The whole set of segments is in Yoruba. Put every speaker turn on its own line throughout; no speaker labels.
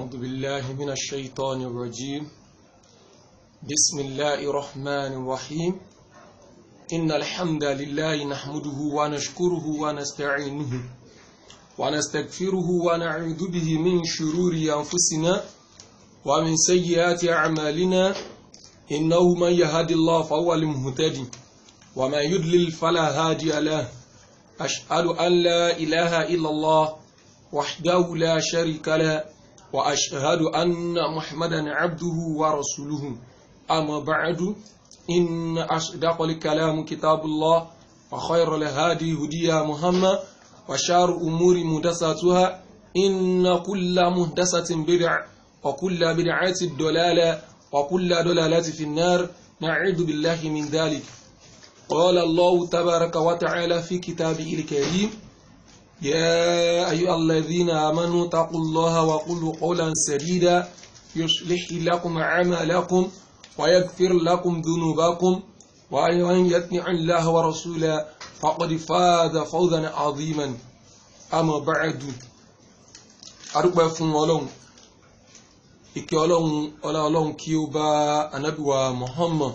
أعوذ بالله من الشيطان الرجيم بسم الله الرحمن الرحيم إن الحمد لله نحمده ونشكره ونستعينه ونستغفره ونعوذ به من شرور أنفسنا ومن سيئات أعمالنا إنه من يهد الله فهو المهتدي ومن يضلل فلا هادي له أشهد أن لا إله إلا الله وحده لا شريك له وأشهد أن محمدا عبده ورسوله أما بعد إن أصدق الكلام كتاب الله وخير الهادي هدي محمد وشر أمور محدثاتها إن كل محدثة بدعة وكل بدعة ضلالة وكل ضلالة في النار نعوذ بالله من ذلك. قال الله تبارك وتعالى في كتابه الكريم يا أيها الذين آمنوا اتقوا الله وقولوا قولا سديدا يصلح لكم أعمالكم ويغفر لكم ذنوبكم ومن يطع الله ورسوله فقد فاز فوزا عظيما. أما بعد أرجو فún Ọlọ́run ìkẹ́ Ọlọ́run kí ó bá Ànábì wa Muhammad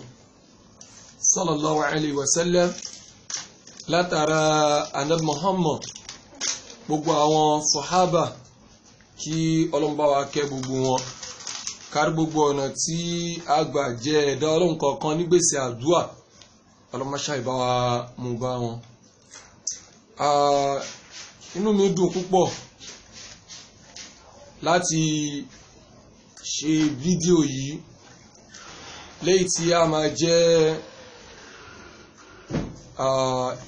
sallallahu alayhi wa sallam látara Ànábì Muhammad gbogbo àwọn sàhábà kí Ọlọ́run bá wa kẹ́ gbogbo wọn kárí gbogbo ọ̀nà tí a gbà jẹ́ ẹ̀dá Ọlọ́run kọ̀ọ̀kan nígbèsè àdúà Ọlọ́run má ṣàì bá wa mú bá wọn. Inú mi dùn púpọ̀ láti ṣe fídíò yìí léyìí tí a máa jẹ́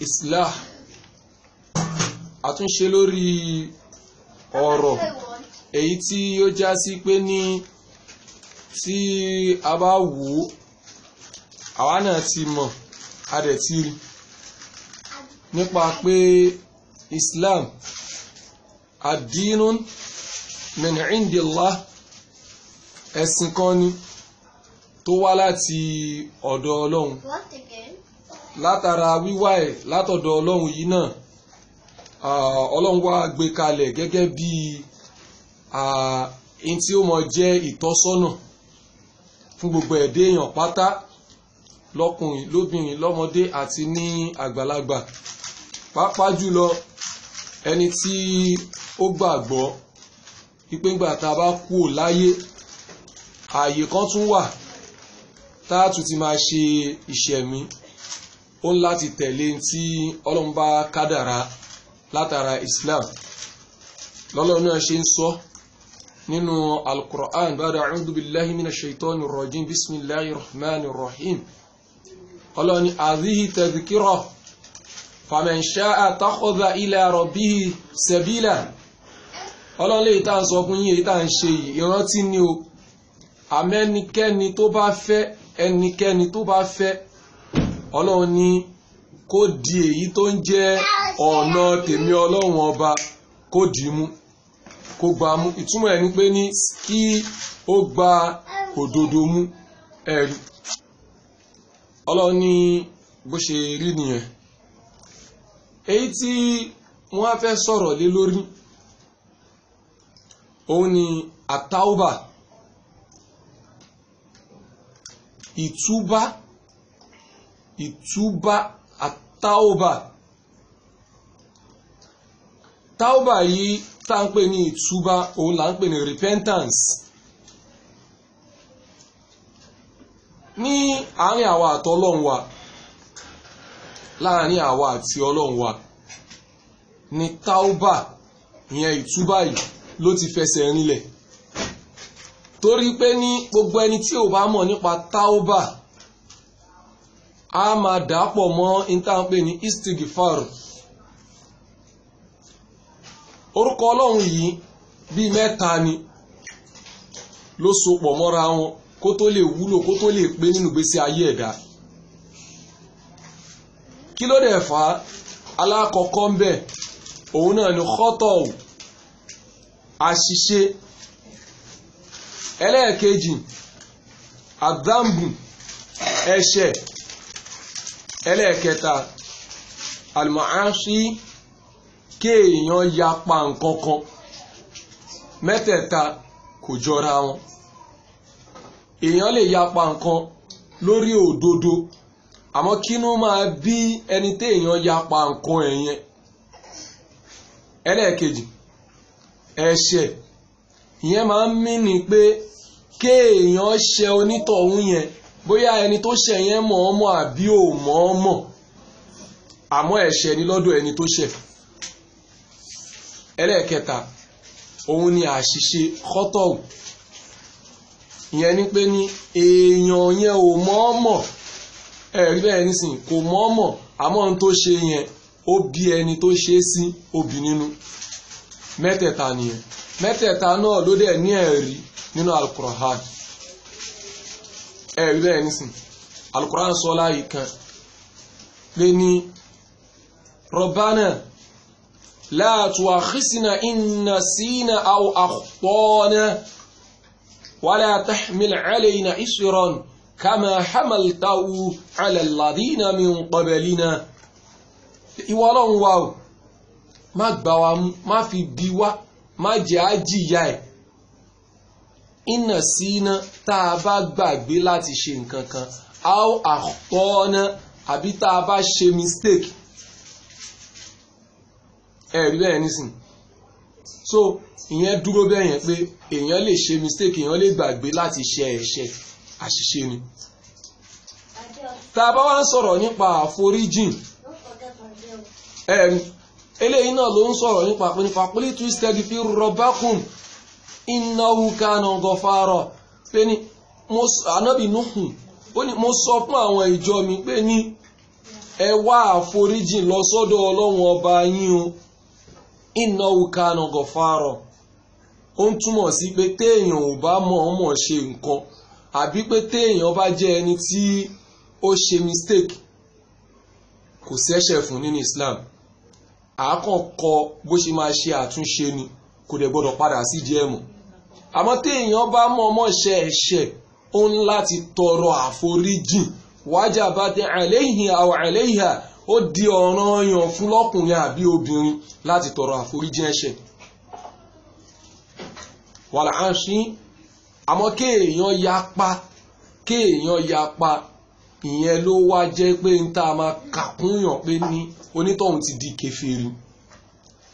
islah àtúnṣe lórí ọ̀rọ̀ èyí tí ó já sí pé ní tí a bá wò ó àwa náà ti mọ̀ a dẹ̀ ti rí nípa pé Islam ad-dinun min indillah ẹ̀sìn kan ni tó wá láti ọ̀dọ̀ Ọlọ́run látara wíwá ẹ̀ látọ̀dọ̀ Ọlọ́run yìí náà Ọlọ́run wá gbé kalẹ̀ gẹ́gẹ́ bí in tí ó mọ jẹ́ ìtọ́sọ́nà fún gbogbo ẹ̀dá èèyàn pátá lọ́kùnrin lóbìnrin lọ́mọdé àti ní àgbàlagbà pàápàá jùlọ ẹni tí ó gbàgbọ́ wípé ńgbà tá a bá kú láyé ààyè kan tún wà táàtù ti máa ṣe ìṣẹ̀mí ó ń láti tẹ̀lé tí Ọlọ́run bá kádàrá látara Islam lọ́lọ́run náà ṣe ń sọ nínú al-Qur'an ba'da a'udhu billahi minash shaitanir rajim bismillahir rahmanir rahim Ọlọ́run ní hadhihi tadhkira faman sha'a takhadha ila rabbihi sabila Ọlọ́run lè tá ń sọ fún yín èyí tá ń ṣe yìí ìrántí ni o àmẹ́nikẹ́ni tó bá fẹ́ Ọlọ́run ní kó di èyí tó ń jẹ́ ọ̀nà tèmi Ọlọ́run ọba kó dì mú kó gbà mú ìtumọ̀ ẹ̀ ní pé ní kí ó gba òdodo mú ẹ̀rí Ọlọ́run ní bó ṣe rí nìyẹn. Èyí tí wọ́n á fẹ́ sọ̀rọ̀ lé lórí òun ni àtàwùbà ìtúbà àtàwùbà tàwùbà yìí tá ń pè ní ìtúbà òun là ń pè ní repentance. Ní àárín àwa àti Ọlọ́run wa láàárín àwa àti Ọlọ́run wa ní tàwùbà ìyẹn ìtúbà yìí ló ti fẹsẹ̀ rinlẹ̀ torí pé ní gbogbo ẹni tí ò bá mọ̀ nípa tàwùbà a máa dàpọ̀ mọ́ ìtànpé ní istighfar. Orúkọ Ọlọ́run yìí bí mẹ́ta ni ló so pọ̀ mọ́ra wọn kó tó lè wúlò kó tó lè pé nínú ìgbésí ayé ẹ̀dá. Kí ló dẹ̀ fà á? Alákọ̀ọ́kọ́ ń bẹ òun náà ni khọ́tọ̀ àṣìṣe. Ẹlẹ́ẹ̀kejì àdámbù ẹ̀ṣẹ̀. Ẹlẹ́ẹ̀kẹta al-ma'asi kéèyàn yapa nǹkan kan. Mẹ́tẹ̀ẹ̀ta kò jọra wọn. Èèyàn lè yapa nǹkan lórí òdodo àmọ́ kínú máa bí ẹni téèyàn yapa nǹkan ẹ̀yẹn. Ẹlẹ́ẹ̀kejì, ẹ̀ṣẹ̀ ìyẹn máa ń mí ni pé kéèyàn ṣe onítọ̀hún yẹn bóyá ẹni tó ṣẹ̀ yẹn mọ̀ọ́mọ̀ àbí ò mọ̀ọ́mọ̀ àmọ́ ẹ̀ṣẹ̀ ni lọ́dọ̀ ẹni tó ṣẹ̀. Ẹlẹ́ẹ̀kẹta, òun ni àṣìṣe kọ́tọ̀ù. Ìyẹn ni pé ní èèyàn yẹn ò mọ̀ọ́mọ̀ ẹ̀rí bẹ́ẹ̀ nísìn kò mọ̀ọ́mọ̀ àmọ́ ohun tó ṣe yẹn ó bí ẹni tó ṣe é sí òbí nínú. Mẹ́tẹ̀ẹ̀ta nìyẹn. Mẹ́tẹ̀ẹ̀ta náà ló dẹ̀ ní ẹ̀rí nínú Al-Qur'an. Ẹ̀rí bẹ́ẹ̀ nísìn Al-Qur'an sọ láyé kan pé ní Rabbana la tu'akhizna in nasina aw akhtana wala tahmil alayna isran kama hamaltahu ala alladhina min qablina. Ìwọ Ọlọ́run wa o, má gbà wá mú, má fi bí wá, má jẹ́ àjíyà ẹ̀. Inna sina tá a bá gbàgbé láti ṣe nǹkan kan aw akhtana àbí tá a bá ṣe mistake. Ẹ̀rí bẹ́ẹ̀ nísìn. So ìyẹn dúró bẹ́ẹ̀ yẹn pé èèyàn lè ṣe mistake, èèyàn lè gbàgbé láti ṣe ẹ̀ṣẹ̀, àṣìṣe ni. Tá a bá wá ń sọ̀rọ̀ nípa àforíjìn, eléyìí náà ló ń sọ̀rọ̀ nípa pé nípa qultu istaghfiru rabbakum innahu kana ghafara. Pé ní Ànábì Nuhu ó ní mo sọ fún àwọn ìjọ mi pé ní ẹ wá àforíjìn lọ sọ́dọ̀ Ọlọ́run ọba yín o. Innahu kana ghafara ó ń túmọ̀ sí pé téèyàn ò bá mọ̀ọ́mọ̀ ṣe nǹkan àbí pé téèyàn bá jẹ́ ẹni tí ó ṣe mistake kò sẹ́ṣẹ̀ fún nínú Islam. Àákànkọ bó ṣe máa ṣe àtúnṣe ni, kò dẹ̀ gbọ́dọ̀ padà sí díẹ̀ mọ́. Àmọ́ téèyàn bá mọ̀ọ́mọ̀ ṣe ẹ̀ṣẹ̀ ó ń láti tọrọ àforíjìn. Wajabat alayhi aw alayha ó di ọ̀ranyàn fún lọ́kùnrin àbí obìnrin láti tọrọ àforíjìn ẹ̀ṣẹ̀. Wal 'ashi àmọ́ kéèyàn yapa ìyẹn ló wá jẹ́ pé ń tá a máa kàkúnyàn pé ní onítọ̀hún ti di kèfèrí.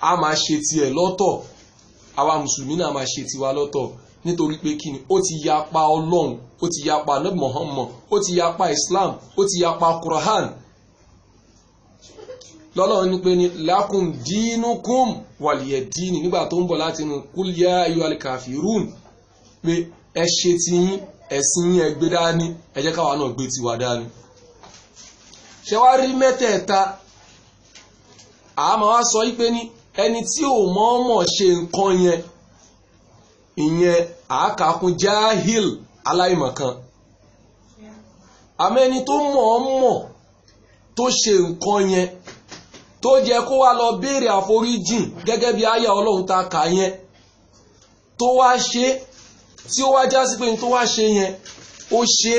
A máa ṣe tiẹ̀ lọ́tọ̀, àwa mùsùlùmí náà máa ṣe tiwa lọ́tọ̀, nítorí pé kíni ó ti yapa Ọlọ́run, ó ti yapa Ànábì Muhammad, ó ti yapa Islam, ó ti yapa Qur'an. Lọ́lọ́run ní pé ní lakum dinukum waliyadini nígbà tó ń bọ̀ láti inú kul ya ayyuhal kafirun pé ẹ ṣe ti yín, ẹ̀sìn yín ẹ gbé dání, ẹ jẹ́ káwa náà gbé tiwa dání. Ṣé wá rí mẹ́tẹ̀ẹ̀ta àmọ́ wá sọ wípé ní ẹni tí ò mọ̀ọ́mọ̀ ṣe nǹkan yẹn ìyẹn àákàkún jahil aláìmọ̀kan. Àmọ́ ẹni tó mọ̀ọ́mọ̀ tó ṣe nǹkan yẹn tó jẹ́ kó wá lọ béèrè àforíjìn gẹ́gẹ́ bí àyà Ọlọ́run ta kà yẹn tó wá ṣe tí ó wá já sí pé tó wá ṣe yẹn ó ṣe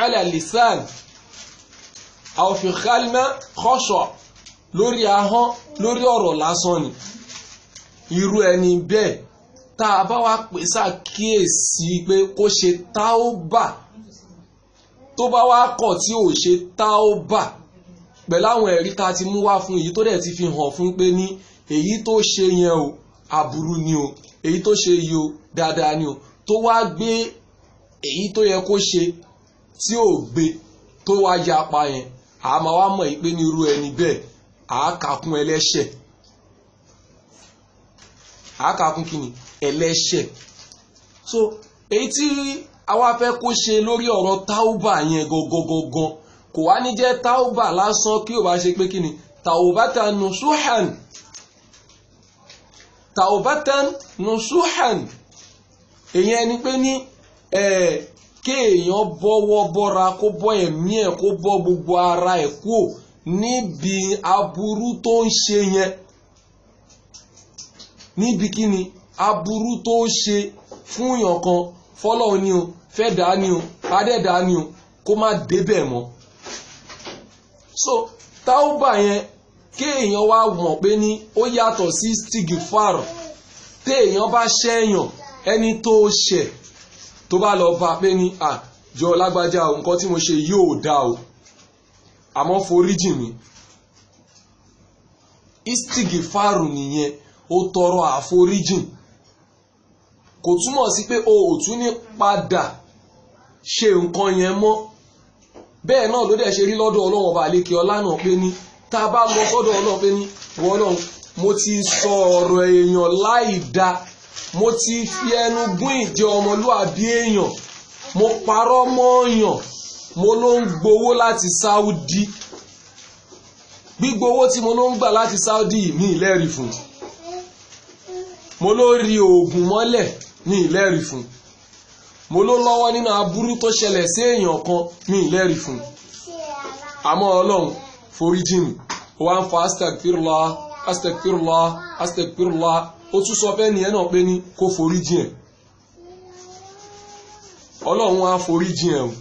ala lisan aw fi khalma khasha lórí ahọ́n lórí ọ̀rọ̀ lásán ni. Irú ẹni bẹ́ẹ̀ tá a bá wá pè ṣàkíyèsí pé kó ṣe táóbà tó bá wá kọ̀ tí ò ṣe táóbà pẹ̀lú àwọn ẹ̀rí tá ti mú wá fún èyí tó dẹ̀ ti fi hàn fún pé ní èyí tó ṣe yẹn o aburú ni o, èyí tó ṣe yìí o dáadáa ni o, tó wá gbé èyí tó yẹ kó ṣe tí ò gbé tó wá yapa yẹn a máa wá mọ̀ pé ní irú ẹni bẹ́ẹ̀ àákàkún ẹlẹ́ṣẹ̀. Àákàkún kí ni ẹlẹ́ṣẹ̀. So èyí tí àwa fẹ́ kó ṣe lórí ọ̀rọ̀ táúbà yẹn gangan kò wá ní jẹ́ táúbà lásán kí o bá ṣe pé kí ni taubatan nusuhan. Taubatan nusuhan èyàn ni pé ní kéèyàn bọ́wọ́ bọ́ra kó bọ́ ẹ̀mí ẹ̀ kó bọ́ gbogbo ara ẹ̀ kúò níbi aburú tó ń ṣe yẹn, níbi kí ni aburú tó ṣe fún èèyàn kan fọ́lọ́run ni o, fẹ́dà ni o, adẹ́dà ni o, kó má débẹ̀ mọ́. So táúbà yẹn kéèyàn wá mọ̀ pé ní ó yàtọ̀ sí stigifar. Téèyàn bá ṣẹ̀yàn ẹni tó ṣẹ̀ tó bá lọ bá pé ní jọ lágbájá nǹkan tí mo ṣe yóò dá o àmọ́ foríjì mi, istigifaru nìyẹn, ó tọrọ àforíjìn. Kò túmọ̀ sí pé o ò tún ní padà ṣe nǹkan yẹn mọ́. Bẹ́ẹ̀ náà ló dẹ̀ ṣe rí lọ́dọ̀ Ọlọ́run ọba àlékè ọlá náà pé ní tá a bá lọ sọ́dọ̀ Ọlọ́run pé ní wọ́n náà mo ti sọ ọ̀rọ̀ èèyàn láì dá, mo ti fi ẹnu gún ìjẹ ọmọlúwàbí èèyàn, mo parọ́ mọ́ èèyàn, mo ló ń gbowó láti Saudi, gbígbowó tí mo ló ń gbà láti Saudi mi ìlẹ́rìí fún, mo ló rí oògùn mọ́lẹ̀ mi ìlẹ́rìí fún, mo ló lọ́wọ́ nínú aburú tó ṣẹlẹ̀ sí èèyàn kan mi ìlẹ́rìí fún. Àmọ́ Ọlọ́run foríjì mi, ó wá ń fa astagfirullah astagfirullah astagfirullah, ó tún sọ fẹ́ ni ẹ náà pé ní kó foríjì ẹ̀. Ọlọ́run á foríjì ẹ̀ o,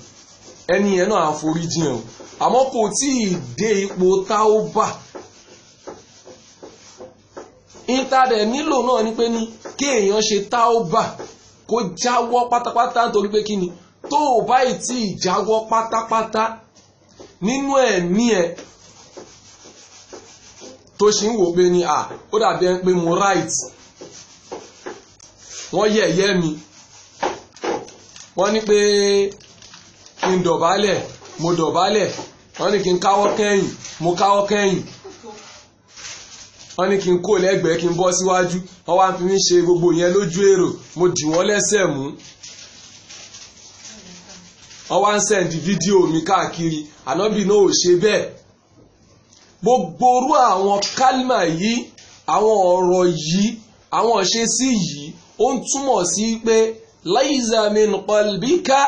ẹni ẹ náà á foríjì ẹ̀ o, àmọ́ kò tí ì dé ipò táóbà. Ìtàdẹ̀ nílò náà ni pé ní kí èèyàn ṣe táóbà kó jáwọ́ pátápátá, nítorí pé kí ni tó o bá ì tí ì jáwọ́ pátápátá nínú ẹ̀mí ẹ̀ tó ṣì ń wò pé ní ó dàbí ẹ pé mo right, wọ́n yẹ̀yẹ́ mi, wọ́n ní pé kí n dọ̀bálẹ̀ mo dọ̀bálẹ̀, wọ́n ní kí n káwọ́ kẹ́yìn mo káwọ́ kẹ́yìn, wọ́n ní kí n kó lẹ́gbẹ̀ẹ́ kí n bọ́ síwájú, wọ́n wá ń fi mí ṣe gbogbo yẹn lójú èrò, mo dì wọ́n lẹ́sẹ̀ mú, wọ́n wá ń sẹ́ndì fídíò mi káàkiri. Ànábì náà ò ṣe bẹ́ẹ̀. Gbogbo orú àwọn kálmà yìí, àwọn ọ̀rọ̀ yìí, àwọn ìṣesí yìí ó ń túmọ̀ sí pé laysa min qalbika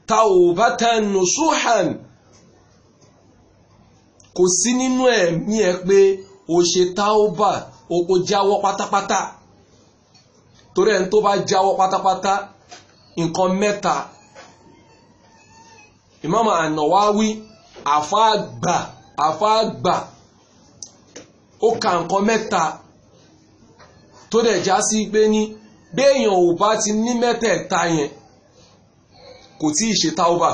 tawbatan nusuhan, kò sí nínú ẹ̀mí ẹ pé o ṣe táóbà o jáwọ́ pátápátá. Torí ẹni tó bá jáwọ́ pátápátá nǹkan mẹ́ta, Imam An-Nawawi àfáàgbà ó ka nǹkan mẹ́ta tó dẹ̀ já sí pé ní béèyàn ò bá ti ní mẹ́tẹ̀ẹ̀ta yẹn kò tí ì ṣe táóbà.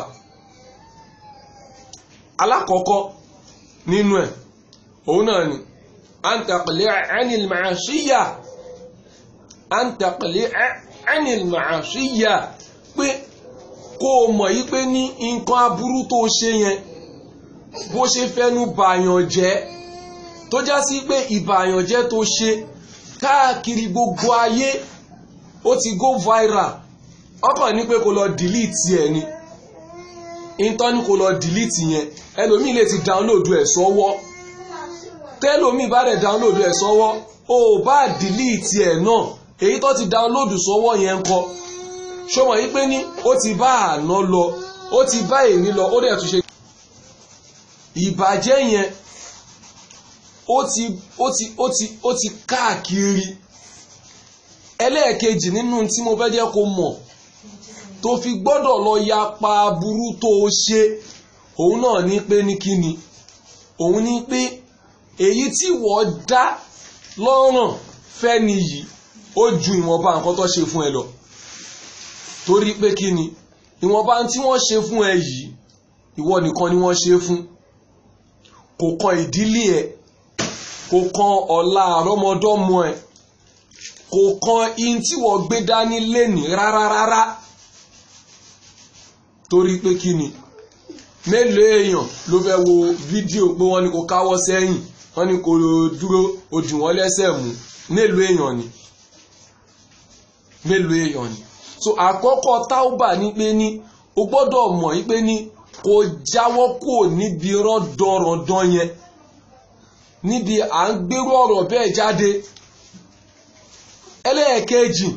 Alákọ̀ọ́kọ́ nínú ẹ̀ òun náà ni an taqli'a 'anil ma'asiyya, an taqli'a 'anil ma'asiyya, pé kó o mọ̀ yí pé ní nǹkan aburú tó ṣe yẹn bó ṣe fẹ́nu bàyàn jẹ́, tó já sí pé ìbàyàn jẹ́ tó ṣe káàkiri gbogbo ayé ó ti go viral, ọkàn ní pé kó lọ delete ẹ̀ ni, ìtọ́ ní kó lọ delete yẹn, ẹlòmíì lè ti download ẹ̀ sọ́wọ́, tẹ́lòmíì bá dẹ̀ download ẹ̀ sọ́wọ́ ó bá delete ẹ̀ náà, èyí tó ti download sọ́wọ́ yẹn ń kọ́ ṣọmọ yí pé ní ó ti bá àná lọ, ó ti bá èní lọ, ó dẹ̀ tún ṣe ìbàjẹ́ yẹn ó ti káàkiri. Ẹlẹ́ẹ̀kejì nínú tí mo fẹ́ jẹ́ kó mọ̀ tó fi gbọ́dọ̀ lọ yapa burú tó ṣe, òun náà ní pé ní kíni, òun ní pé èyí tí wọ́n dá lọ́rùn fẹ́ ni yìí ó ju ìwọ̀nba nǹkan tó ṣe fún ẹ lọ. Torí pé kí ni ìwọ̀nba tí wọ́n ṣe fún ẹ yìí ìwọ nìkan ni wọ́n ṣe fún, kò kan ìdílé ẹ, kò kan ọ̀la àrọ́mọdọ́mọ ẹ, kò kan in tí wọ́n gbé dání lénìí rárá. Torí pé kí ni mélòó èèyàn ló fẹ́ wo fídíò pé wọ́n ní kó káwọ́ sẹ́yìn, wọ́n ní kó dúró ojú wọn lẹ́sẹ̀ mú, mélòó èèyàn ni. So àkọ́kọ́ táúbà ní pé ní o gbọ́dọ̀ mọ̀ yí pé ní kò jáwọ́ kò níbi rọ́dọ̀rọ̀dọ̀ yẹn, níbi à ń gbérú ọ̀rọ̀ bẹ́ẹ̀ jáde. Ẹlẹ́ẹ̀kejì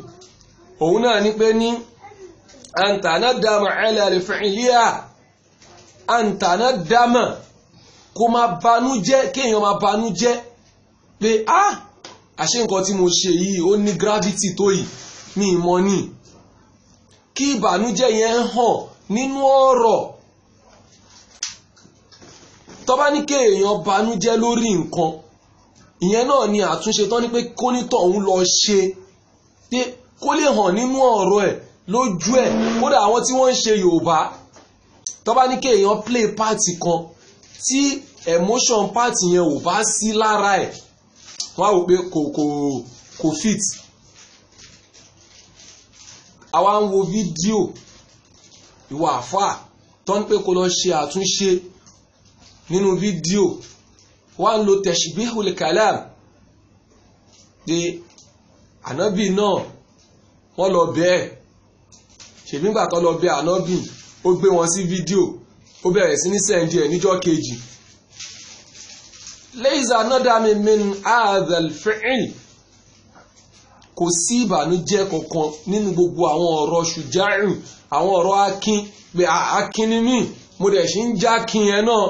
òun náà ní pé ní antanadama ala al-fi'liya, antanadama kó máa banújẹ́, kéèyàn máa banújẹ́ pé àṣé nǹkan tí mo ṣe yìí ó ní gravity tó yìí ní ìmọ̀ ní, kí ìbànújẹ́ yẹn hàn nínú ọ̀rọ̀. Tó bá ní kéèyàn banújẹ́ lórí nǹkan, ìyẹn náà ni àtúnṣe tán ní pé kónítọ̀ òun lọ ṣe, pé kó lè hàn nínú ọ̀rọ̀ ẹ̀ lójú ẹ̀. Kódà àwọn tí wọ́n ń ṣe Yorùbá tó bá ní kéèyàn play party kan tí emotion party yẹn ò bá sí lára ẹ̀ wọ́n á wò pé kò fit. Àwa ń wo fídíò ìwà àfáà tó ń pé kó lọ ṣe àtúnṣe nínú fídíò wọ́n ń lo tashbihul kalam de ànábì náà wọ́n lọ bẹ́ẹ̀ ṣèbí ńgbà tó lọ bẹ ànábì ó gbé wọn sí fídíò ó bẹ̀rẹ̀ sí ní sẹ́ndì ẹ̀ níjọ́ kejì. laysa nadami min hadha al-fi'l kò sí ìbànújẹ́ kankan nínú gbogbo àwọn ọ̀rọ̀ ṣùjáàrù àwọn ọ̀rọ̀ akin pé akin ni mí mo dẹ̀ ṣe ń já kin ẹ náà.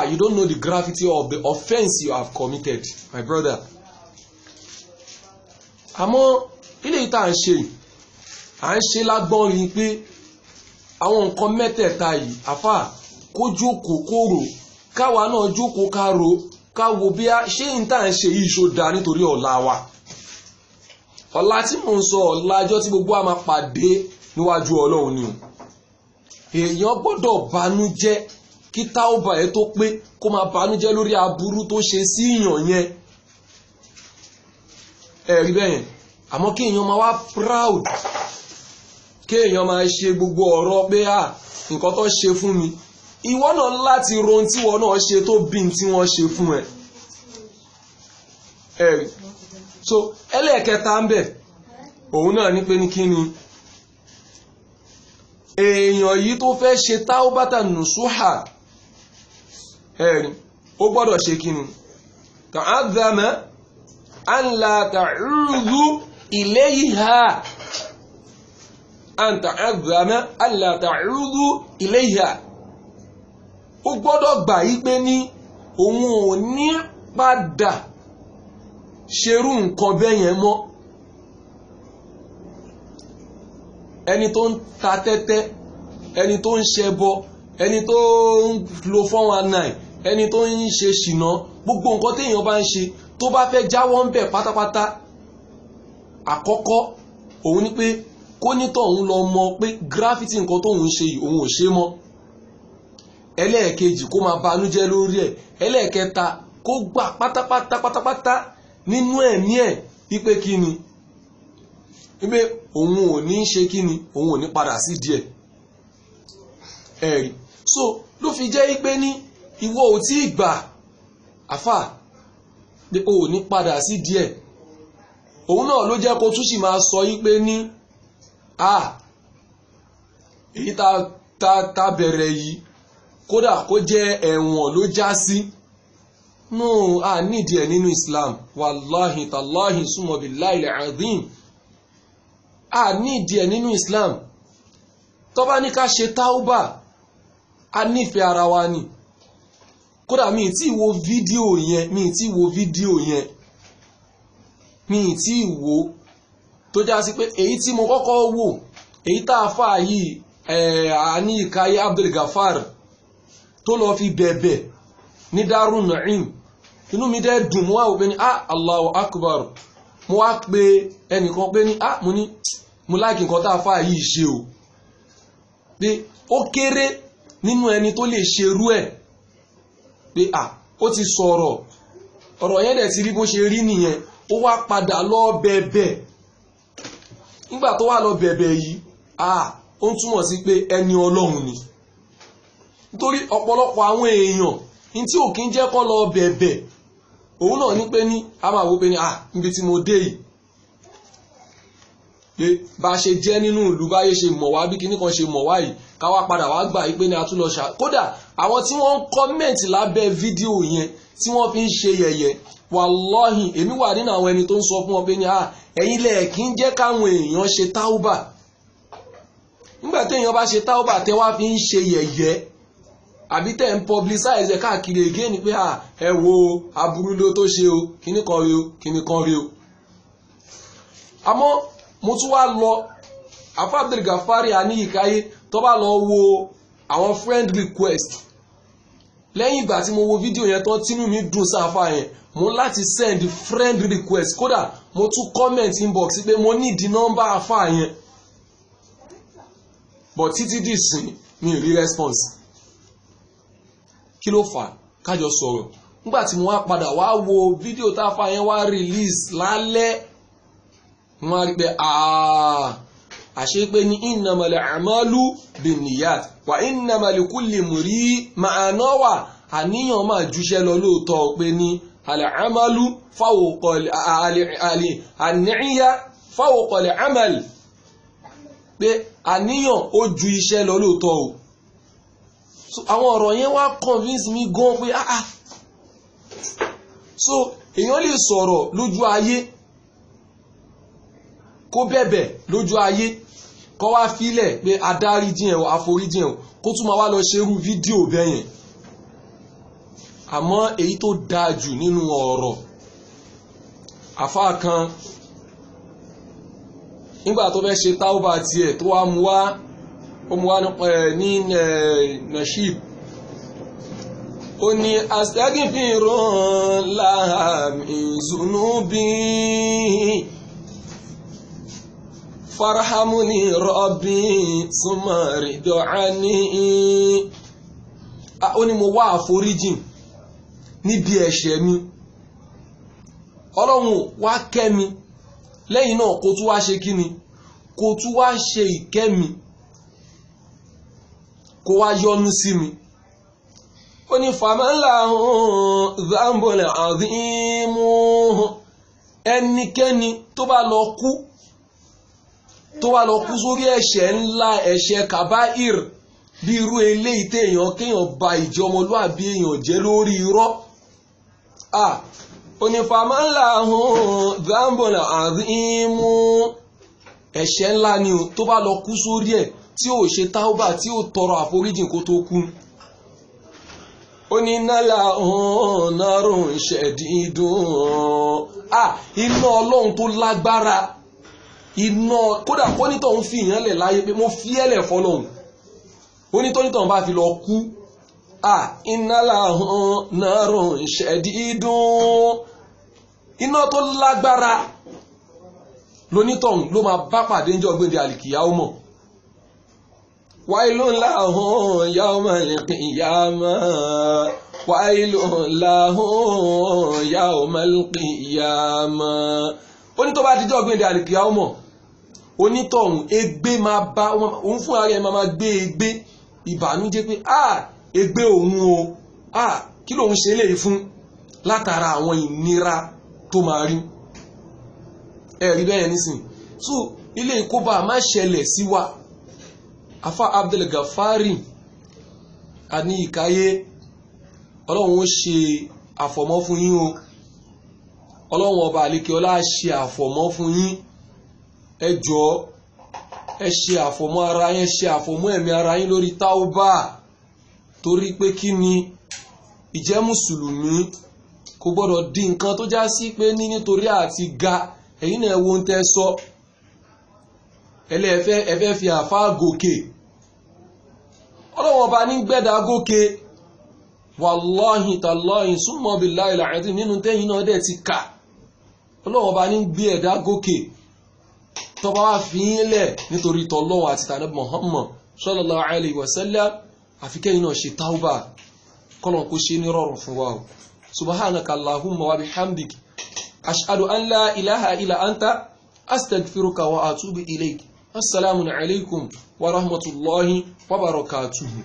You don't know the gravity of the offense you have committed, my brother. Àmọ́ ilé ìta à ń ṣe lágbọ́n rí pé àwọn nǹkan mẹ́tẹ̀ẹ̀ta yìí àfà kó jókòó kóró káwa náà jókòó káró káwo bí a ṣe ń tà ń ṣe yìí ṣó dáa nítorí ọ̀la wa. Ọ̀la tí mò ń sọ ọ̀la ọjọ́ tí gbogbo a máa pàdé níwájú Ọlọ́run ni o. Èèyàn gbọ́dọ̀ banújẹ́ kí táwọ́bà ẹ̀ tó pé kó máa banújẹ́ lórí aburú tó ṣe sí ìyàn yẹn. Ẹ̀rí bẹ́yẹn àmọ́ kí èèyàn máa wá proud kí èèyàn máa ṣe gbogbo ọ̀rọ̀ pé nǹkan tó ṣe fún mi ìwọ náà láti ron tí wọ́n náà ṣe tó bí tí wọ́n ṣe fún ẹ. Ẹ̀rí so ẹlẹ́ẹ̀kẹta ń bẹ̀ òun náà ní pé ní kí ni èèyàn yìí tó fẹ́ ṣe táúbátà nùsúhà ẹ̀rí ó gbọ́dọ̀ ṣe kí ni ta'adhama an la ta'udu ilayha an ta'adhama an la ta'udu ilayha ó gbọ́dọ̀ gbà yí pé ní òun ò ní padà ṣerú nǹkan bẹ́yẹn mọ́. Ẹni tó ń ta tẹ́tẹ́ ẹni tó ń ṣẹbọ ẹni tó ń lo 419 ẹni tó ń ṣe ṣìnà gbogbo nǹkan téèyàn bá ń ṣe tó bá fẹ́ jáwọ́ ń bẹ̀ pátápátá àkọ́kọ́ òun ni pé kó nítọ̀ òun lọ mọ̀ pé gráfítì nǹkan tóun ṣe yìí òun ò ṣe mọ́. Ẹlẹ́ẹ̀kejì kó máa banújẹ́ lórí ẹ̀. Ẹlẹ́ẹ̀kẹta kó gbà pátápátá nínú ẹ̀mí ẹ̀ wípé kí ni wípé òun ò ní ṣe kí ni òun ò ní padà sí díẹ̀. Ẹ̀rí so ló fi jẹ́ wípé ní ìwọ ò tí ì gbà àfà pé o ò ní padà sí díẹ̀. Òun náà ló jẹ́ kó tún sì máa sọ wípé ní èyí ta bẹ̀rẹ̀ yìí kódà kó jẹ́ ẹ̀wọ̀n ló já sí. No, nídìí ẹ̀ nínú Islam wàláhì tàláhì súnmọ́ billahi al-azim. Nídìí ẹ̀ nínú Islam tó bá ní ká ṣe táúbà a nífẹ̀ẹ́ ara wa ni. Kódà mi tí wo fídíò yẹn tó já sí pé èyí tí mo kọ́kọ́ wò èyí tá a fà yìí ní ìkáyé Abdul Ghaffar tó lọ fi bẹ̀bẹ̀ ní Darun Naim inú mi dẹ́ dùn mo wá wò pé ní Allahu Akbar mo wá pé ẹnìkan pé ní mo láìkì nǹkan tá a fà yìí ṣe o pé ó kéré nínú ẹni tó lè ṣerú ẹ̀ pé ó ti sọ̀rọ̀ ọ̀rọ̀ yẹn dẹ̀ ti rí bó ṣe rí nìyẹn ó wá padà lọ bẹ̀bẹ̀ nígbà tó wá lọ bẹ̀bẹ̀ yìí ó ń túmọ̀ sí pé ẹni Ọlọ́run ni nítorí ọ̀pọ̀lọpọ̀ àwọn èèyàn ní tí ò kí ń jẹ́ kó lọ bẹ̀bẹ̀ òun náà ní pé ní a máa wò pé ní níbi tí mo dé yìí pé bá ṣe jẹ́ nínú ìlú báyé ṣe mọ̀ wá bí kíní kan ṣe mọ̀ wá yìí káwá padà wá gbà yí pé ní a tún lọ ṣá kódà àwọn tí wọ́n ń kọ́mẹ̀ntì lábẹ́ fídíò yẹn tí wọ́n fi ń ṣe yẹ̀yẹ́ wàláhì èmi wà nínú àwọn ẹni tó ń sọ fún wọn pé ní ẹ̀yin lẹ̀ kí ń jẹ́ káwọn èèyàn ṣe táúbà nígbà tí èèyàn bá ṣe táúbà tẹ́ wá fi ń ṣe yẹ̀yẹ́ àbí tẹ́ ń publicize káàkiri ègé ni pé ẹ wo aburú ló tó ṣe o kíní kan rí o kíní kan rí o. Àmọ́ mo tún wá lọ Afa Abdul Ghaffari Aníyìkáyé tó bá lọ wo àwọn friend request lẹ́yìn ìgbà tí mo wo fídíò yẹn tán tínú mi dùn sáfà yẹn mo láti send friend request kódà mo tún comment inbox pé mo need the number àfáà yẹn but títí dìsìn mi ò rí response. Kí ló fà kájọ sọ̀rọ̀ nígbà tí mo wá padà wá wo fídíò táfà yẹn wá release lálẹ́ wọ́n rí pé àṣé pé ní innamal a'malu binniyat wa innamal likulli imri ma nawa àníyàn máa jùṣẹ́ lọ lóòótọ́ pé ní al-amalu fawqa an-niyya fawqa al-amal pé àníyàn ó ju iṣẹ́ lọ lóòótọ́ o. So àwọn ọ̀rọ̀ yẹn wá convince mi gan pé so èèyàn lè sọ̀rọ̀ lójú ayé kó bẹ̀bẹ̀ lójú ayé kó wá filẹ̀ pé adáríjì ẹ̀ àforíjì ẹ̀ kó tún máa wá lọ ṣerú fídíò bẹ́yẹn. Àmọ́ èyí tó dáa jù nínú ọ̀rọ̀ àfáà kan nígbà tó fẹ́ ṣe táúbà tiẹ̀ tó wá mú wá ní nashib ó ní astaghfirullah min zunubi farhamuni rabbi summa rid'ani ó ní mo wá àforíjìn níbi ẹ̀ṣẹ̀ mi Ọlọ́run wá kẹ́ mi lẹ́yìn náà kó tún wá ṣe kíni kó tún wá ṣe ìkẹ́ mi kó wá yọ́nú sí mi. Ó ní famalahun dhanbun azim ẹnikẹ́ni tó bá lọ kú sórí ẹ̀ṣẹ̀ ńlá ẹ̀ṣẹ̀ kaba'ir bí irú eléyìí téèyàn kéèyàn ba ìjọmọlúàbí èèyàn jẹ́ lórí irọ́. Ó ní famalahun dhanbun azim ẹ̀ṣẹ̀ ńlá ni o tó bá lọ kú sórí ẹ̀ tí ó ṣe táúbà tí ó tọrọ àforíjìn kó tó kú. Ó ní nalahun narun shadidun iná Ọlọ́run tó lágbára iná kódà kónítọ̀ ń fi ìyàn lẹ̀ láyé pé mo fi ẹ̀lẹ̀ fọ́lọ́hun onítọ́nítọ̀ bá fi lọ kú nalahun narun shadidun iná tó lágbára lónítọ̀hún ló máa bá pàdé ń jọ gbéǹde àlìkìyámọ̀. Wailun lahum yawmal qiyamah wailun lahum yawmal qiyamah. Onítọ̀ bá dijọ́ gbéǹde àlìkìyámọ̀ onítọ̀hún ègbé máa bá òun fún ara ẹ̀ máa gbé ègbé ìbànújẹ́ pé ègbé òun o kí lòun ṣe léyìí fún látara àwọn ìnira tó máa rí ẹ̀rí bẹ́ẹ̀ nísìn. So ilé ìkóbá má ṣẹlẹ̀ sí wa. Afa Abdul Ghaffari àní ìkáyé Ọlọ́run ó ṣe àfọ̀mọ́ fún yín o. Ọlọ́run ọba àlékè ọlá ṣe àfọ̀mọ́ fún yín. Ẹ jọ̀ọ́ ẹ ṣe àfọ̀mọ́ ara yín ṣe àfọ̀mọ́ ẹ̀mí ara yín lórí táúbà torí pé kí ni ìjẹ́ mùsùlùmí kò gbọ́dọ̀ di nǹkan tó já sí pé nítorí àti ga ẹ̀yin náà wo ń tẹ́ sọ ẹfẹ́ fi àfáà gòkè. Ọlọ́run ọba ní gbẹ́dà gòkè wallahi tallahi summa billahi al-azim nínú tẹ́yìn náà dẹ̀ ti kà. Ọlọ́run ọba ní gbé ẹ̀dá gòkè tó bá wá fi yín lẹ̀ nítorí tọ́lọ́run àti tànábì Muhammad sallallahu alayhi wa sallam àfikẹ́yìn náà ṣe táúbà kọ́lọ̀n kó ṣe ní rọrùn fún wa. Subhanaka Allahumma wa bihamdik ashhadu an la ilaha illa anta astaghfiruka wa atubu ilayk. Assalamu alaikum wa rahmatullahi wa barakatuhu.